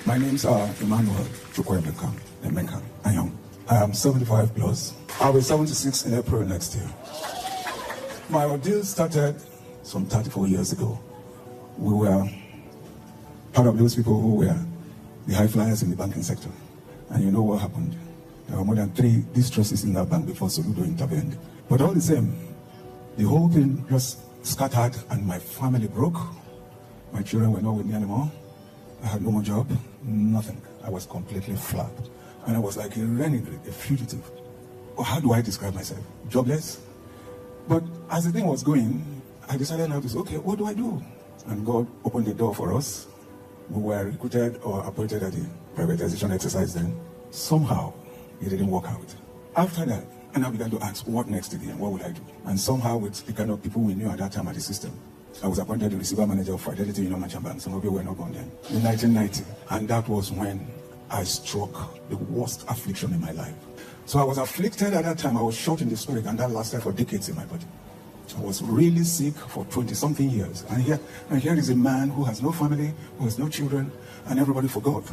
My name's Emmanuel Chukwuemeka Anyong. I am 75 plus. I'll be 76 in April next year. My ordeal started some 34 years ago. We were part of those people who were the high flyers in the banking sector. And you know what happened? There were more than 3 distresses in that bank before Soludo intervened. But all the same, the whole thing just scattered and my family broke. My children were not with me anymore. I had no more job, nothing. I was completely flat. And I was like a renegade, a fugitive. Or how do I describe myself? Jobless. But as the thing was going, I decided now to say, okay, what do I do? And God opened the door for us. We were recruited or appointed at the privatization exercise then. Somehow, it didn't work out. After that, and I began to ask, what next again? What would I do? And somehow, with the kind of people we knew at that time at the system, I was appointed the receiver manager of Fidelity Union Merchant Bank. Some of you were not born then. In 1990. And that was when I struck the worst affliction in my life. So I was afflicted at that time. I was shot in the spirit, and that lasted for decades in my body. I was really sick for 20-something years. And here is a man who has no family, who has no children, and everybody forgot.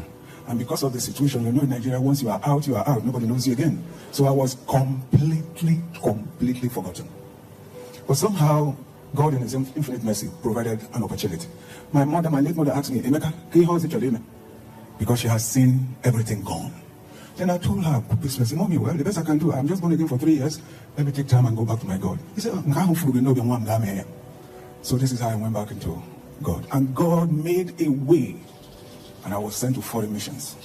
And because of the situation, you know, in Nigeria, once you are out, you are out. Nobody knows you again. So I was completely forgotten. But somehow, God in His infinite mercy provided an opportunity. My late mother asked me, Emeka, can you hold it? Because she has seen everything gone. Then I told her, Mommy, well, the best I can do, I'm just born again for 3 years. Let me take time and go back to my God. He said, so this is how I went back into God. And God made a way. And I was sent to foreign missions.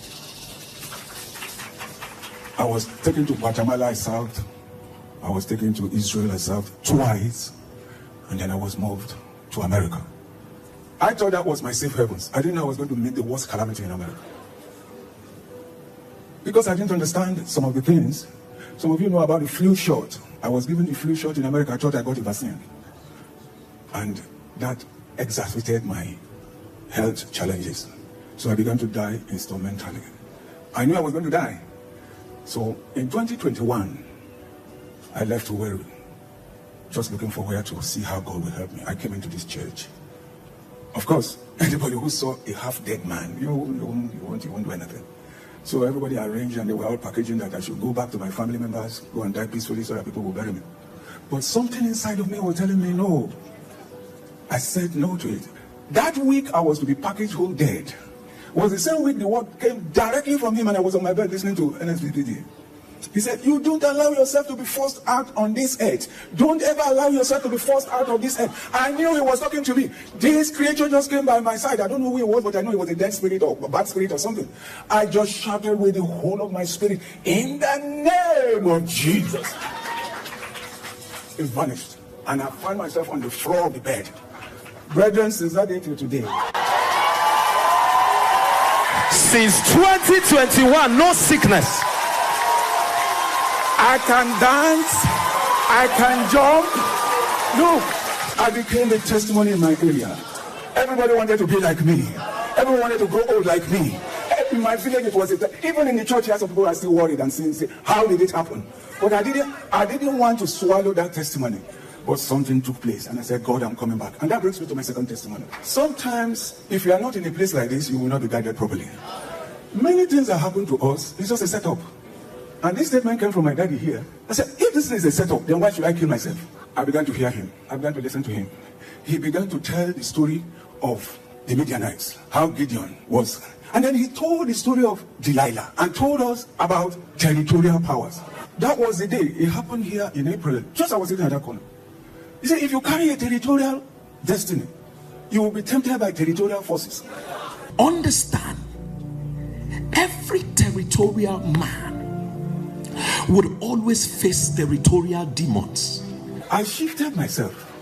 I was taken to Guatemala, I served. I was taken to Israel, I served twice. And then I was moved to America. I thought that was my safe havens. I didn't know I was going to meet the worst calamity in America. Because I didn't understand some of the things. Some of you know about the flu shot. I was given the flu shot in America. I thought I got a vaccine. And that exacerbated my health challenges. So I began to die instrumentally. I knew I was going to die. So in 2021, I left Owerri, just looking for where to see how God will help me. I came into this church. Of course, anybody who saw a half-dead man, you won't do anything. So everybody arranged and they were all packaging that I should go back to my family members, go and die peacefully so that people will bury me. But something inside of me was telling me no. I said no to it. That week I was to be packaged whole dead. Was the same week the word came directly from him and I was on my bed listening to NSPPD. He said, you don't allow yourself to be forced out on this earth. Don't ever allow yourself to be forced out of this earth. I knew he was talking to me. This creature just came by my side. I don't know who he was, but I know he was a dead spirit or a bad spirit or something. I just shouted with the whole of my spirit, in the name of Jesus. It vanished. And I found myself on the floor of the bed. Brethren, since that day till today. Since 2021, no sickness. I can dance, I can jump. Look, I became a testimony in my area. Everybody wanted to be like me. Everyone wanted to grow old like me. In my village, it was even in the church, some people are still worried and saying, how did it happen? But I didn't want to swallow that testimony. But something took place, and I said, God, I'm coming back. And that brings me to my second testimony. Sometimes, if you are not in a place like this, you will not be guided properly. Many things that happen to us, it's just a setup. And this statement came from my daddy here. I said, if this is a setup, then why should I kill myself? I began to hear him. I began to listen to him. He began to tell the story of the Midianites, how Gideon was. And then he told the story of Delilah and told us about territorial powers. That was the day. It happened here in April. Just I was sitting at that corner. He said, if you carry a territorial destiny, you will be tempted by territorial forces. Understand, every territorial man would always face territorial demons. I shifted myself.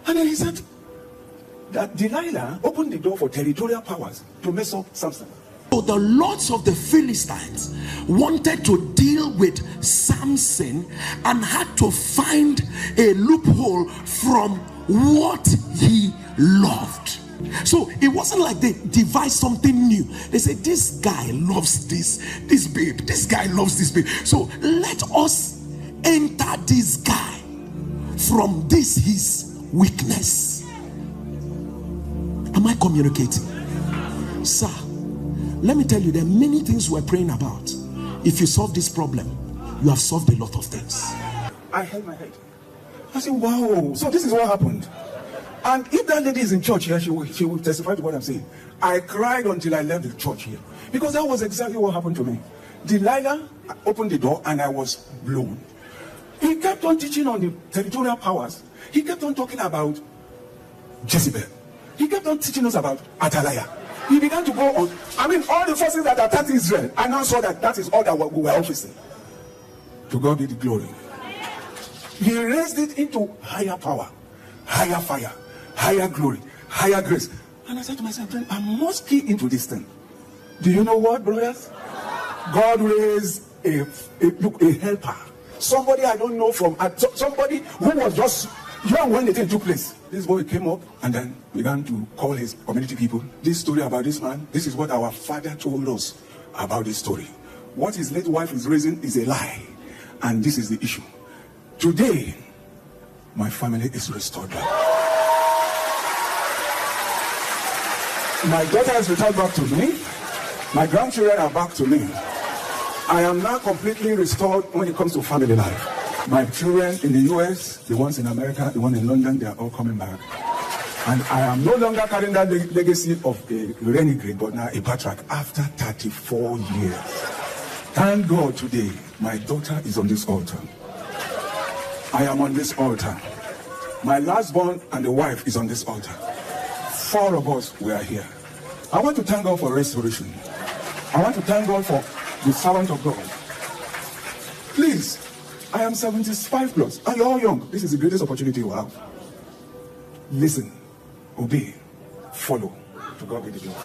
And then he said that Delilah opened the door for territorial powers to mess up Samson. So the lords of the Philistines wanted to deal with Samson and had to find a loophole from what he loved. So it wasn't like they devised something new. They said, this guy loves this babe. This guy loves this babe. So let us enter this guy from this his weakness. Am I communicating? Sir, Let me tell you, there are many things we're praying about. If you solve this problem, you have solved a lot of things. I held my head. I said, wow, so this is what happened. And if that lady is in church here, she will testify to what I'm saying. I cried until I left the church here. Because that was exactly what happened to me. Delilah opened the door and I was blown. He kept on teaching on the territorial powers. He kept on talking about Jezebel. He kept on teaching us about Athaliah. He began to go on. I mean, all the forces that attacked Israel, I now saw that is all that we were all facing. To God be the glory. He raised it into higher power, higher fire, higher glory, higher grace. And I said to myself, friend, I must key into this thing. Do you know what, brothers? God raised a helper. Somebody I don't know from, somebody who was just young when the thing took place. This boy came up and then began to call his community people. This story about this man, this is what our father told us about this story. What his late wife is raising is a lie. And this is the issue. Today, my family is restored back. My daughter has returned back to me. My grandchildren are back to me. I am now completely restored when it comes to family life. My children in the US, the ones in America, the ones in London, they are all coming back. And I am no longer carrying that legacy of a renegade, but now a patriarch after 34 years. Thank God today, my daughter is on this altar. I am on this altar. My last born and the wife is on this altar. 4 of us, we are here. I want to thank God for restoration. I want to thank God for the servant of God. Please, I am 75 plus, and you're all young. This is the greatest opportunity you have. Listen, obey, follow. To God be the glory.